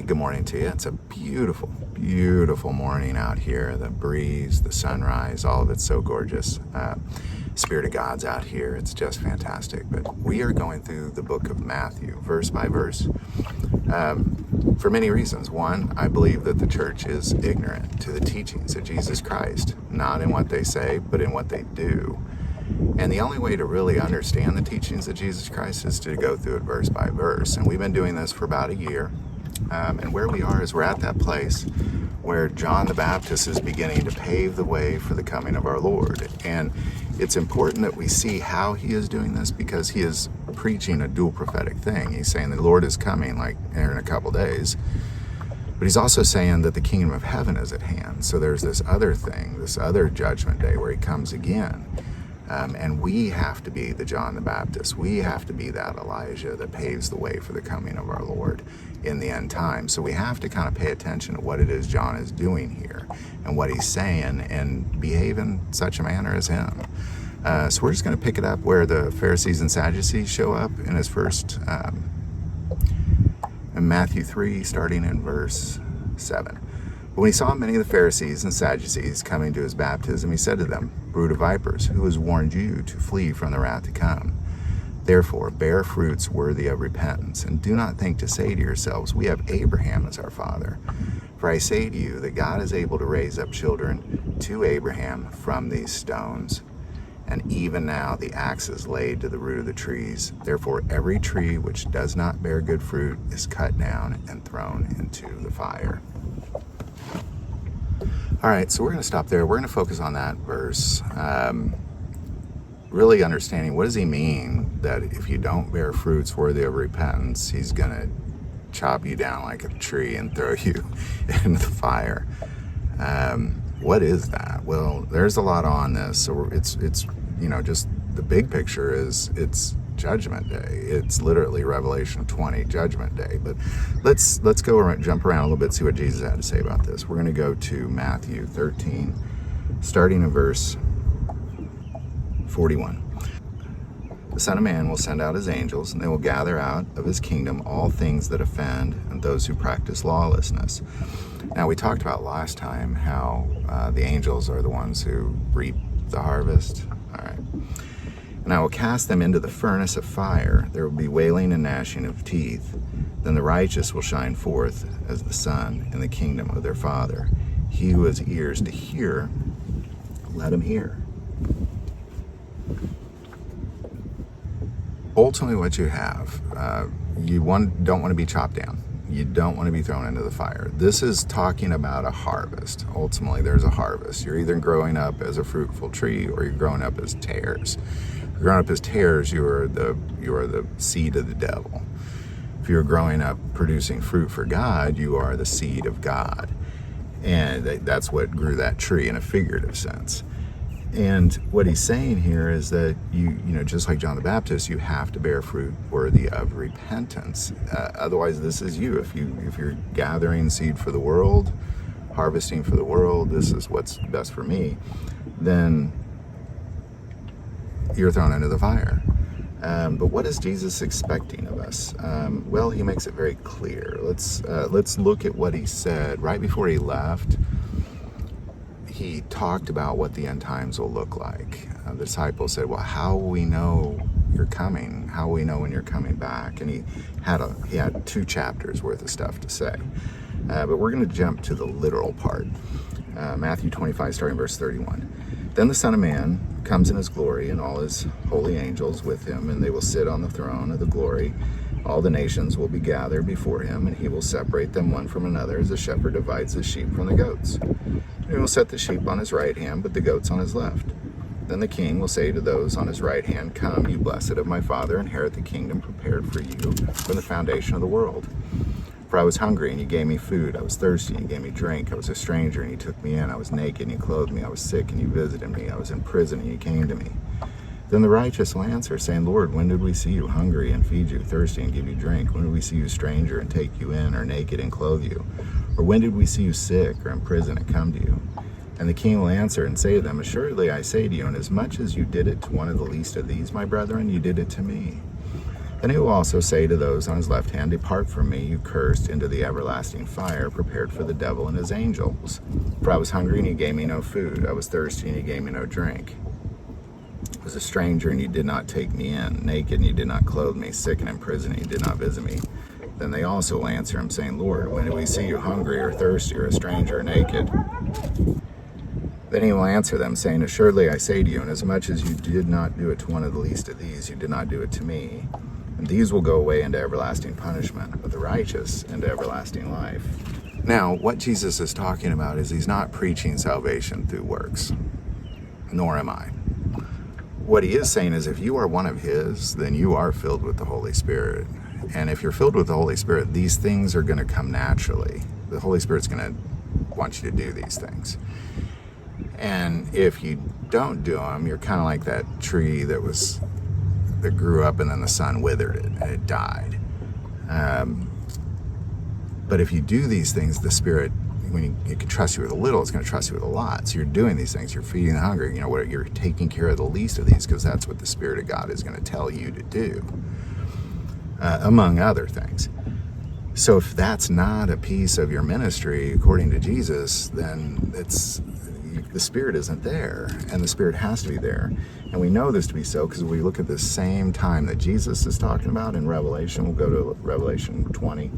good morning to you. It's a beautiful, beautiful morning out here. The breeze, the sunrise, all of it's so gorgeous. Spirit of God's out here. It's just fantastic. But we are going through the book of Matthew, verse by verse, for many reasons. One, I believe that the church is ignorant to the teachings of Jesus Christ, not in what they say, but in what they do. And the only way to really understand the teachings of Jesus Christ is to go through it verse by verse. And we've been doing this for about a year. And where we are is we're at that place where John the Baptist is beginning to pave the way for the coming of our Lord. And it's important that we see how he is doing this, because he is preaching a dual prophetic thing. He's saying the Lord is coming like here in a couple days. But he's also saying that the kingdom of heaven is at hand. So there's this other thing, this other judgment day where he comes again. And we have to be the John the Baptist. We have to be that Elijah that paves the way for the coming of our Lord in the end time. So we have to kind of pay attention to what it is John is doing here and what he's saying and behave in such a manner as him. So we're just going to pick it up where the Pharisees and Sadducees show up in his first, in Matthew 3, starting in verse 7. But when he saw many of the Pharisees and Sadducees coming to his baptism, he said to them, "Brood of vipers, who has warned you to flee from the wrath to come? Therefore, bear fruits worthy of repentance, and do not think to say to yourselves, 'We have Abraham as our father.' For I say to you that God is able to raise up children to Abraham from these stones. And even now the axe is laid to the root of the trees. Therefore, every tree which does not bear good fruit is cut down and thrown into the fire." All right, so we're going to stop there. We're going to focus on that verse, really understanding what does he mean that if you don't bear fruits worthy of repentance, he's going to chop you down like a tree and throw you into the fire. What is that? Well, there's a lot on this. So it's just the big picture is it's Judgment Day. It's literally Revelation 20, Judgment Day. But let's go jump around a little bit, see what Jesus had to say about this. We're going to go to Matthew 13, starting in verse 41. The Son of Man will send out his angels, and they will gather out of his kingdom all things that offend and those who practice lawlessness. Now, we talked about last time how the angels are the ones who reap the harvest. All right. And I will cast them into the furnace of fire. There will be wailing and gnashing of teeth. Then the righteous will shine forth as the sun in the kingdom of their Father. He who has ears to hear, let him hear. Ultimately, what you have, you don't want to be chopped down. You don't want to be thrown into the fire. This is talking about a harvest. Ultimately, there's a harvest. You're either growing up as a fruitful tree or you're growing up as tares. If you're growing up as tares, you are the seed of the devil. If you're growing up producing fruit for God, you are the seed of God. And that's what grew that tree in a figurative sense. And what he's saying here is that you just like John the Baptist, you have to bear fruit worthy of repentance. Otherwise, this is you. If you're gathering seed for the world, harvesting for the world, this is what's best for me, then you're thrown into the fire. But what is Jesus expecting of us? Well, he makes it very clear. Let's look at what he said right before he left. He talked about what the end times will look like. The disciples said, "Well, how will we know you're coming? How will we know when you're coming back?" And he had 2 chapters worth of stuff to say. But we're going to jump to the literal part. Matthew 25, starting verse 31. Then the Son of Man comes in his glory, and all his holy angels with him, and they will sit on the throne of the glory. All the nations will be gathered before him, and he will separate them one from another, as a shepherd divides the sheep from the goats. And he will set the sheep on his right hand, but the goats on his left. Then the king will say to those on his right hand, "Come, you blessed of my Father, inherit the kingdom prepared for you from the foundation of the world. For I was hungry, and you gave me food. I was thirsty, and you gave me drink. I was a stranger, and you took me in. I was naked, and you clothed me. I was sick, and you visited me. I was in prison, and you came to me." Then the righteous will answer, saying, "Lord, when did we see you hungry and feed you, thirsty and give you drink? When did we see you stranger and take you in, or naked and clothe you? Or when did we see you sick or in prison and come to you?" And the king will answer and say to them, "Assuredly I say to you, inasmuch as you did it to one of the least of these, my brethren, you did it to me." Then he will also say to those on his left hand, Depart from me, you cursed, into the everlasting fire, prepared for the devil and his angels. For I was hungry, and you gave me no food. I was thirsty, and you gave me no drink. I was a stranger, and you did not take me in. Naked, and you did not clothe me. Sick and in prison, and you did not visit me. Then they also will answer him, saying, Lord, when did we see you hungry, or thirsty, or a stranger, or naked? Then he will answer them, saying, Assuredly I say to you, inasmuch as you did not do it to one of the least of these, you did not do it to me. And these will go away into everlasting punishment, but the righteous into everlasting life. Now, what Jesus is talking about is he's not preaching salvation through works, nor am I. What he is saying is if you are one of his, then you are filled with the Holy Spirit. And if you're filled with the Holy Spirit, these things are going to come naturally. The Holy Spirit's going to want you to do these things. And if you don't do them, you're kind of like that tree that grew up and then the sun withered it and it died. But if you do these things, the Spirit, when it can trust you with a little, it's going to trust you with a lot. So you're doing these things, you're feeding the hungry, you're taking care of the least of these, because that's what the Spirit of God is going to tell you to do, among other things. So if that's not a piece of your ministry, according to Jesus, then the Spirit isn't there, and the Spirit has to be there. And we know this to be so because we look at the same time that Jesus is talking about in Revelation. We'll go to Revelation 20,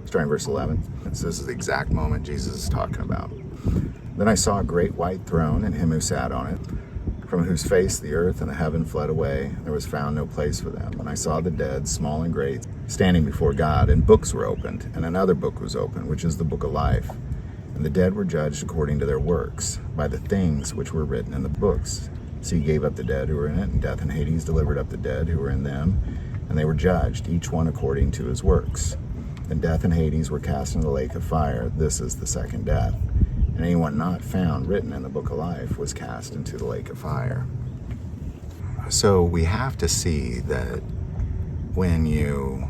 starting verse 11. So this is the exact moment Jesus is talking about. Then I saw a great white throne and him who sat on it, from whose face the earth and the heaven fled away. There was found no place for them. And I saw the dead, small and great, standing before God, and books were opened, and another book was opened, which is the book of life. And the dead were judged according to their works, by the things which were written in the books. So he gave up the dead who were in it, and death and Hades delivered up the dead who were in them, and they were judged, each one according to his works. Then death and Hades were cast into the lake of fire. This is the second death. And anyone not found written in the book of life was cast into the lake of fire. So we have to see that when you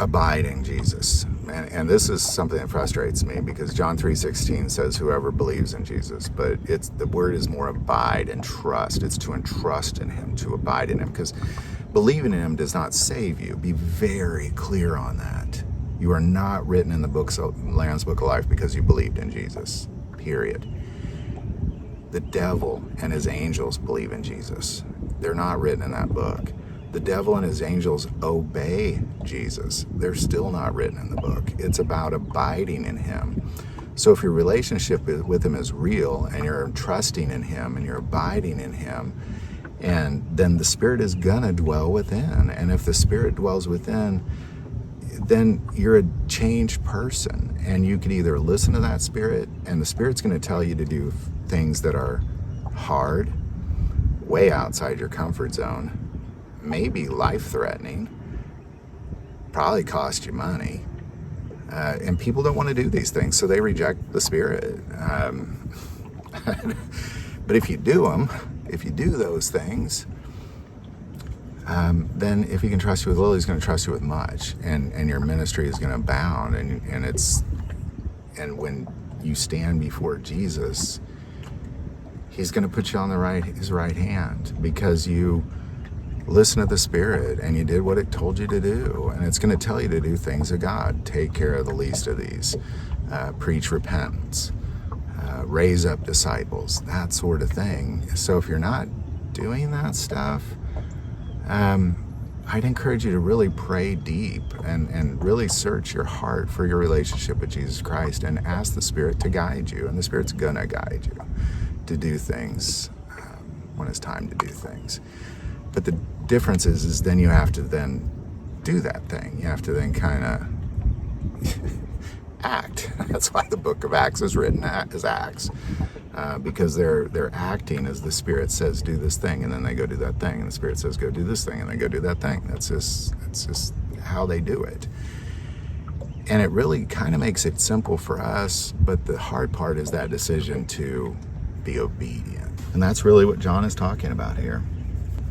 abide in Jesus. And this is something that frustrates me, because John 3:16 says whoever believes in Jesus, but the word is more abide and trust. It's to entrust in him, to abide in him, because believing in him does not save you. Be very clear on that. You are not written in the Lamb's Book of Life because you believed in Jesus, period. The devil and his angels believe in Jesus. They're not written in that book. The devil and his angels obey Jesus. They're still not written in the book. It's about abiding in him. So if your relationship with him is real, and you're trusting in him, and you're abiding in him, and then the Spirit is gonna dwell within. And if the Spirit dwells within, then you're a changed person. And you can either listen to that Spirit, and the Spirit's gonna tell you to do things that are hard, way outside your comfort zone, maybe life-threatening, probably cost you money, and people don't want to do these things, so they reject the Spirit. But if you do those things, then if he can trust you with little, he's going to trust you with much, and your ministry is going to abound. And when you stand before Jesus, he's going to put you on his right hand, because you listen to the Spirit and you did what it told you to do. And it's going to tell you to do things of God. Take care of the least of these. Preach repentance. Raise up disciples. That sort of thing. So if you're not doing that stuff, I'd encourage you to really pray deep and really search your heart for your relationship with Jesus Christ, and ask the Spirit to guide you. And the Spirit's going to guide you to do things when it's time to do things. But the difference is then you have to then do that thing. You have to then kind of act. That's why the book of Acts is written as Acts, because they're acting as the Spirit says, do this thing, and then they go do that thing, and the Spirit says, go do this thing, and they go do that thing. That's just how they do it. And it really kind of makes it simple for us, but the hard part is that decision to be obedient. And that's really what John is talking about here.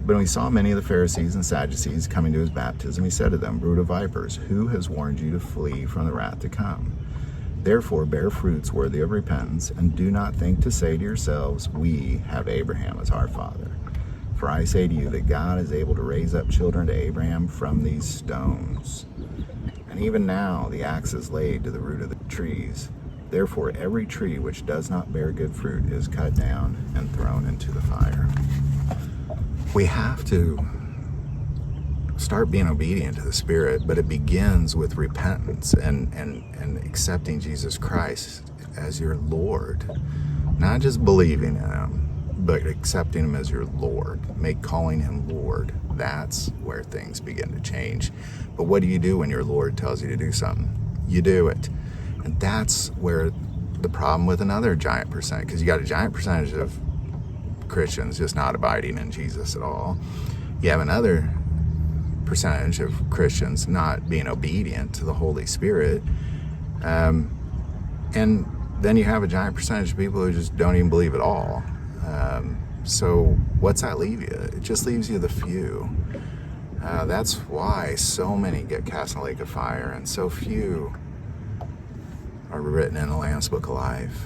But when he saw many of the Pharisees and Sadducees coming to his baptism, he said to them, brood of vipers, who has warned you to flee from the wrath to come? Therefore bear fruits worthy of repentance, and do not think to say to yourselves, we have Abraham as our father. For I say to you that God is able to raise up children to Abraham from these stones. And even now the axe is laid to the root of the trees. Therefore every tree which does not bear good fruit is cut down and thrown into the fire. We have to start being obedient to the Spirit, but it begins with repentance and accepting Jesus Christ as your Lord. Not just believing in Him, but accepting Him as your Lord. Calling Him Lord. That's where things begin to change. But what do you do when your Lord tells you to do something? You do it. And that's where the problem with another giant percentage, because you got a giant percentage of Christians just not abiding in Jesus at all. You have another percentage of Christians not being obedient to the Holy Spirit. And then you have a giant percentage of people who just don't even believe at all. So what's that leave you? It just leaves you the few. That's why so many get cast in a lake of fire and so few are written in the Lamb's Book of Life.